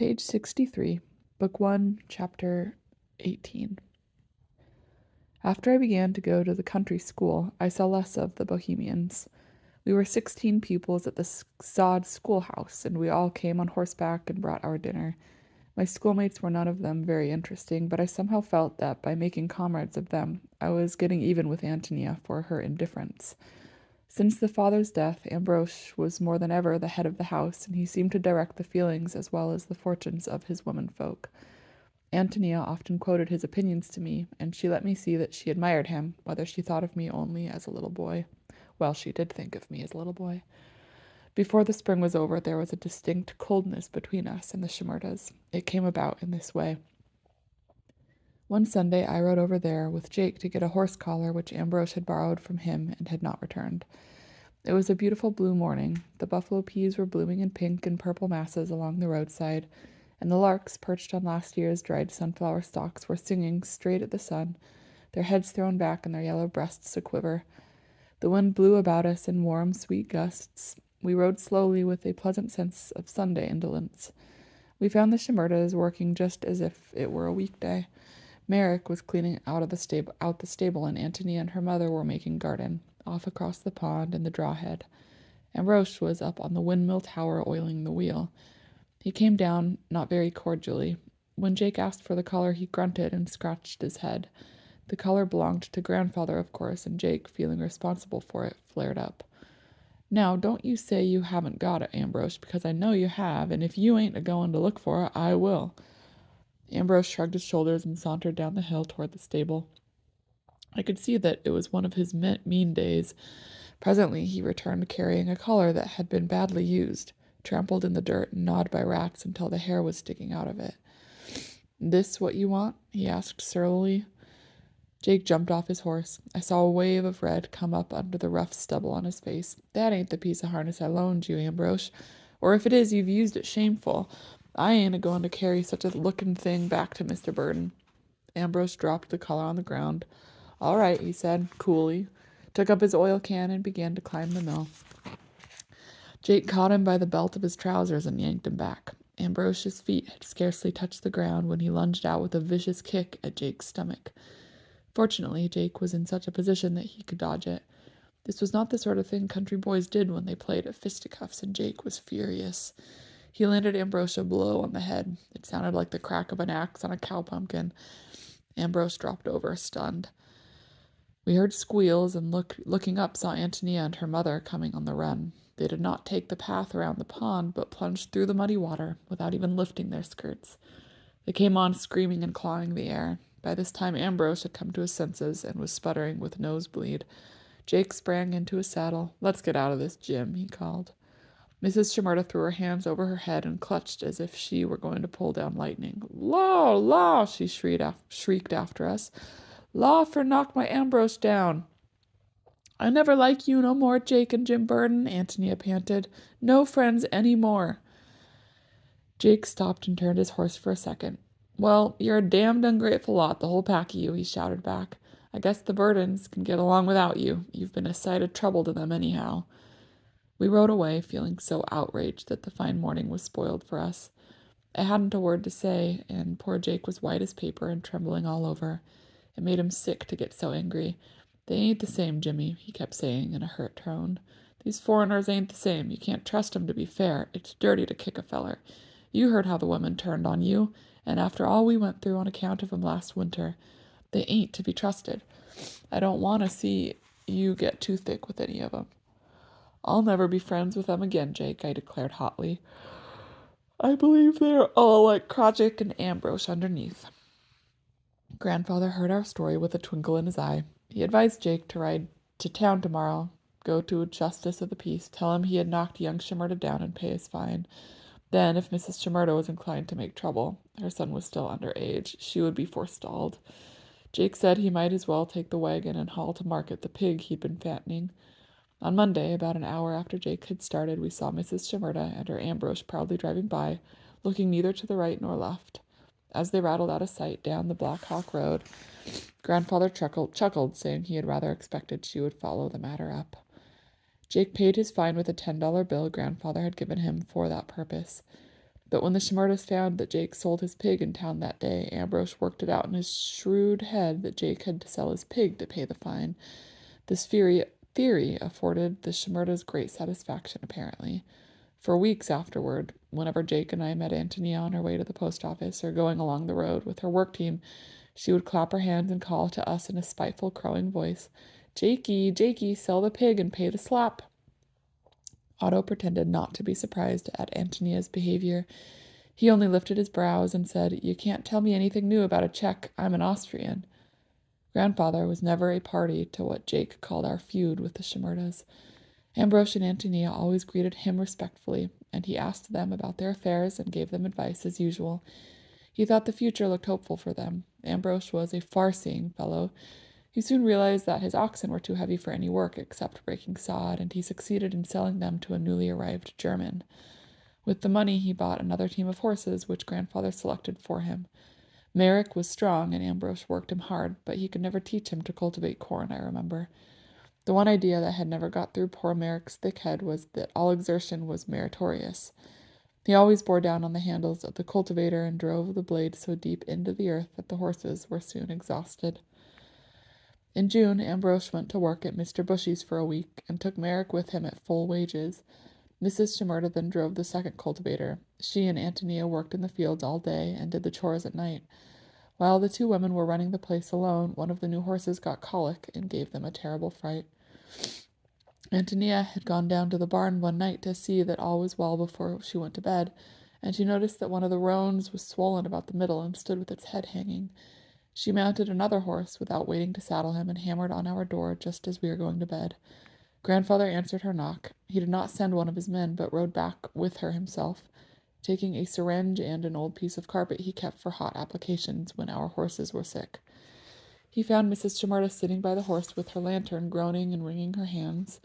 Page 63, Book 1, Chapter 18. After I began to go to the country school, I saw less of the Bohemians. We were 16 pupils at the sod schoolhouse, and we all came on horseback and brought our dinner. My schoolmates were none of them very interesting, but I somehow felt that by making comrades of them, I was getting even with Antonia for her indifference. Since the father's death, Ambrose was more than ever the head of the house, and he seemed to direct the feelings as well as the fortunes of his womenfolk. Antonia often quoted his opinions to me, and she let me see that she admired him, whether she thought of me only as a little boy. Well, she did think of me as a little boy. Before the spring was over, there was a distinct coldness between us and the Shimerdas. It came about in this way. One Sunday I rode over there with Jake to get a horse collar which Ambrose had borrowed from him and had not returned. It was a beautiful blue morning. The buffalo peas were blooming in pink and purple masses along the roadside, and the larks, perched on last year's dried sunflower stalks, were singing straight at the sun, their heads thrown back and their yellow breasts a-quiver. The wind blew about us in warm, sweet gusts. We rode slowly with a pleasant sense of Sunday indolence. We found the Shimerdas working just as if it were a weekday. Merrick was cleaning out the stable, and Antonia and her mother were making garden, off across the pond in the drawhead. Ambrose was up on the windmill tower oiling the wheel. He came down, not very cordially. When Jake asked for the collar, he grunted and scratched his head. The collar belonged to grandfather, of course, and Jake, feeling responsible for it, flared up. "Now, don't you say you haven't got it, Ambrose, because I know you have, and if you ain't a-going to look for it, I will." Ambrose shrugged his shoulders and sauntered down the hill toward the stable. I could see that it was one of his mean days. Presently he returned carrying a collar that had been badly used, trampled in the dirt and gnawed by rats until the hair was sticking out of it. "This what you want?" he asked surlily. Jake jumped off his horse. I saw a wave of red come up under the rough stubble on his face. "That ain't the piece of harness I loaned you, Ambrose. Or if it is, you've used it shameful. I ain't a-going to carry such a looking thing back to Mr. Burden." Ambrose dropped the collar on the ground. "All right," he said, coolly, took up his oil can and began to climb the mill. Jake caught him by the belt of his trousers and yanked him back. Ambrose's feet had scarcely touched the ground when he lunged out with a vicious kick at Jake's stomach. Fortunately, Jake was in such a position that he could dodge it. This was not the sort of thing country boys did when they played at fisticuffs, and Jake was furious. He landed Ambrose a blow on the head. It sounded like the crack of an axe on a cow pumpkin. Ambrose dropped over, stunned. We heard squeals, and looking up saw Antonia and her mother coming on the run. They did not take the path around the pond, but plunged through the muddy water without even lifting their skirts. They came on screaming and clawing the air. By this time Ambrose had come to his senses and was sputtering with nosebleed. Jake sprang into his saddle. "Let's get out of this, Jim," he called. Mrs. Shimerda threw her hands over her head and clutched as if she were going to pull down lightning. "Law, law!" she shrieked after us. "Law for knock my Ambrose down." "I never like you no more, Jake and Jim Burden," Antonia panted. "No friends any more." Jake stopped and turned his horse for a second. "Well, you're a damned ungrateful lot, the whole pack of you," he shouted back. "I guess the Burdens can get along without you. You've been a sight of trouble to them anyhow." We rode away, feeling so outraged that the fine morning was spoiled for us. I hadn't a word to say, and poor Jake was white as paper and trembling all over. It made him sick to get so angry. "They ain't the same, Jimmy," he kept saying in a hurt tone. "These foreigners ain't the same. You can't trust 'em to be fair. It's dirty to kick a feller. You heard how the women turned on you, and after all we went through on account of 'em last winter, they ain't to be trusted. I don't want to see you get too thick with any of 'em." "I'll never be friends with them again, Jake," I declared hotly. "I believe they're all like Krajiek and Ambrose underneath." Grandfather heard our story with a twinkle in his eye. He advised Jake to ride to town tomorrow, go to a justice of the peace, tell him he had knocked young Shimerda down, and pay his fine. Then, if Mrs. Shimerda was inclined to make trouble, her son was still under age, she would be forestalled. Jake said he might as well take the wagon and haul to market the pig he'd been fattening. On Monday, about an hour after Jake had started, we saw Mrs. Shimerda and her Ambrose proudly driving by, looking neither to the right nor left. As they rattled out of sight down the Black Hawk Road, Grandfather chuckled, saying he had rather expected she would follow the matter up. Jake paid his fine with a $10 bill Grandfather had given him for that purpose. But when the Shimerdas found that Jake sold his pig in town that day, Ambrose worked it out in his shrewd head that Jake had to sell his pig to pay the fine. This theory afforded the Shimerdas great satisfaction, apparently. For weeks afterward, whenever Jake and I met Antonia on her way to the post office or going along the road with her work team, she would clap her hands and call to us in a spiteful, crowing voice, "Jakey, Jakey, sell the pig and pay the slap." Otto pretended not to be surprised at Antonia's behavior. He only lifted his brows and said, "You can't tell me anything new about a Czech. I'm an Austrian." Grandfather was never a party to what Jake called our feud with the Shimerdas. Ambrose and Antonia always greeted him respectfully, and he asked them about their affairs and gave them advice as usual. He thought the future looked hopeful for them. Ambrose was a far-seeing fellow. He soon realized that his oxen were too heavy for any work except breaking sod, and he succeeded in selling them to a newly arrived German. With the money, he bought another team of horses, which Grandfather selected for him. Merrick was strong, and Ambrose worked him hard, but he could never teach him to cultivate corn, I remember. The one idea that had never got through poor Merrick's thick head was that all exertion was meritorious. He always bore down on the handles of the cultivator and drove the blade so deep into the earth that the horses were soon exhausted. In June, Ambrose went to work at Mr. Bushy's for a week, and took Merrick with him at full wages. Mrs. Shimerda then drove the second cultivator. She and Antonia worked in the fields all day, and did the chores at night. While the two women were running the place alone, one of the new horses got colic, and gave them a terrible fright. Antonia had gone down to the barn one night to see that all was well before she went to bed, and she noticed that one of the roans was swollen about the middle and stood with its head hanging. She mounted another horse without waiting to saddle him, and hammered on our door just as we were going to bed. Grandfather answered her knock. He did not send one of his men, but rode back with her himself, taking a syringe and an old piece of carpet he kept for hot applications when our horses were sick. He found Mrs. Shimerda sitting by the horse with her lantern, groaning and wringing her hands.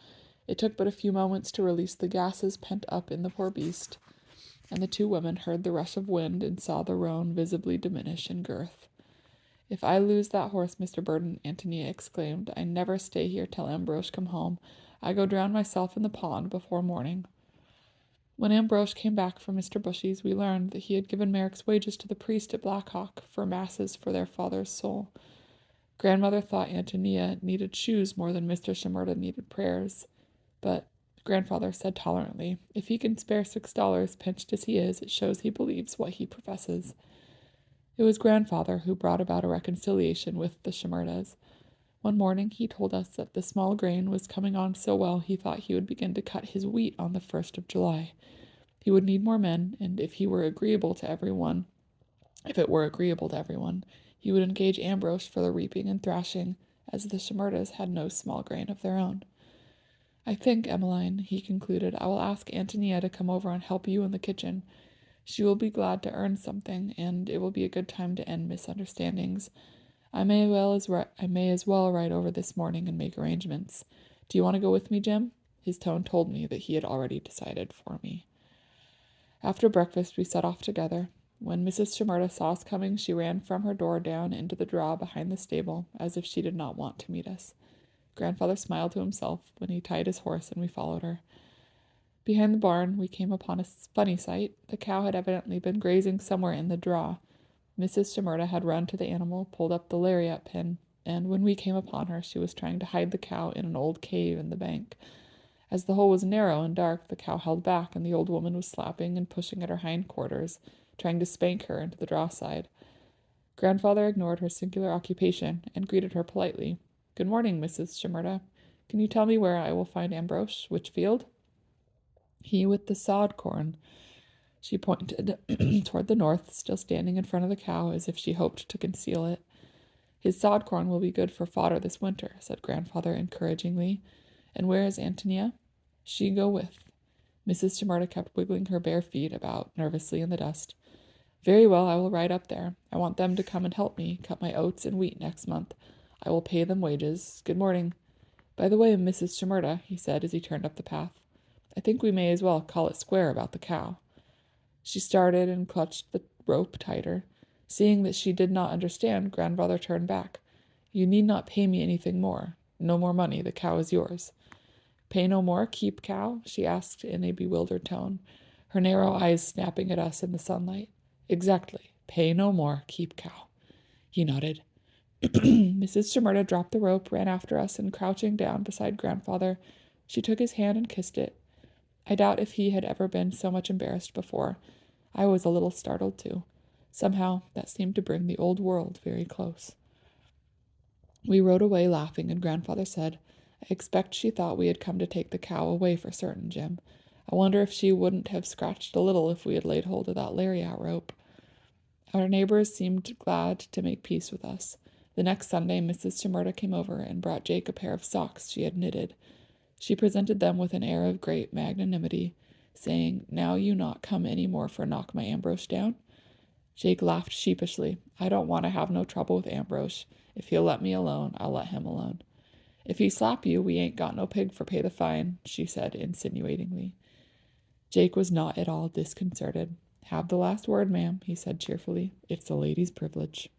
It took but a few moments to release the gases pent up in the poor beast, and the two women heard the rush of wind and saw the roan visibly diminish in girth. "If I lose that horse, Mr. Burden," Antonia exclaimed, "I never stay here till Ambrose come home. I go drown myself in the pond before morning." When Ambrose came back from Mr. Bushy's, we learned that he had given Merrick's wages to the priest at Black Hawk for masses for their father's soul. Grandmother thought Antonia needed shoes more than Mr. Shimerda needed prayers, but Grandfather said tolerantly, "If he can spare $6, pinched as he is, it shows he believes what he professes." It was Grandfather who brought about a reconciliation with the Shimerdas. One morning he told us that the small grain was coming on so well he thought he would begin to cut his wheat on the 1st of July. He would need more men, and if it were agreeable to everyone, he would engage Ambrose for the reaping and thrashing, as the Shimerdas had no small grain of their own. "I think, Emmeline," he concluded, "I will ask Antonia to come over and help you in the kitchen. She will be glad to earn something, and it will be a good time to end misunderstandings. I may as well ride over this morning and make arrangements. Do you want to go with me, Jim?" His tone told me that he had already decided for me. After breakfast, we set off together. When Mrs. Shimerda saw us coming, she ran from her door down into the draw behind the stable, as if she did not want to meet us. Grandfather smiled to himself when he tied his horse, and we followed her. Behind the barn, we came upon a funny sight. The cow had evidently been grazing somewhere in the draw. Mrs. Shimerda had run to the animal, pulled up the lariat pin, and when we came upon her, she was trying to hide the cow in an old cave in the bank. As the hole was narrow and dark, the cow held back, and the old woman was slapping and pushing at her hindquarters, trying to spank her into the draw side. Grandfather ignored her singular occupation and greeted her politely. "Good morning, Mrs. Shimerda. Can you tell me where I will find Ambrose? Which field?" "He with the sod corn." She pointed toward the north, still standing in front of the cow as if she hoped to conceal it. "His sod corn will be good for fodder this winter," said Grandfather encouragingly. "And where is Antonia?" "She go with." Mrs. Shimerda kept wiggling her bare feet about nervously in the dust. "Very well, I will ride up there. I want them to come and help me cut my oats and wheat next month. I will pay them wages. Good morning. By the way, Mrs. Shimerda," he said as he turned up the path, "I think we may as well call it square about the cow." She started and clutched the rope tighter. Seeing that she did not understand, Grandfather turned back. "You need not pay me anything more. No more money. The cow is yours." "Pay no more? Keep cow?" she asked in a bewildered tone. her narrow eyes snapping at us in the sunlight. Exactly. Pay no more, keep cow. He nodded. Mrs. Shimerda dropped the rope, ran after us, and crouching down beside grandfather, she took his hand and kissed it. I doubt if he had ever been so much embarrassed before. I was a little startled, too. Somehow, that seemed to bring the old world very close. We rode away laughing, and grandfather said, I expect she thought we had come to take the cow away for certain, Jim. I wonder if she wouldn't have scratched a little if we had laid hold of that lariat rope. Our neighbors seemed glad to make peace with us. The next Sunday, Mrs. Shimerda came over and brought Jake a pair of socks she had knitted. She presented them with an air of great magnanimity, saying, Now you not come any more for knock my Ambrose down? Jake laughed sheepishly. I don't want to have no trouble with Ambrose. If he'll let me alone, I'll let him alone. If he slap you, we ain't got no pig for pay the fine, she said insinuatingly. Jake was not at all disconcerted. Have the last word, ma'am, he said cheerfully. It's a lady's privilege.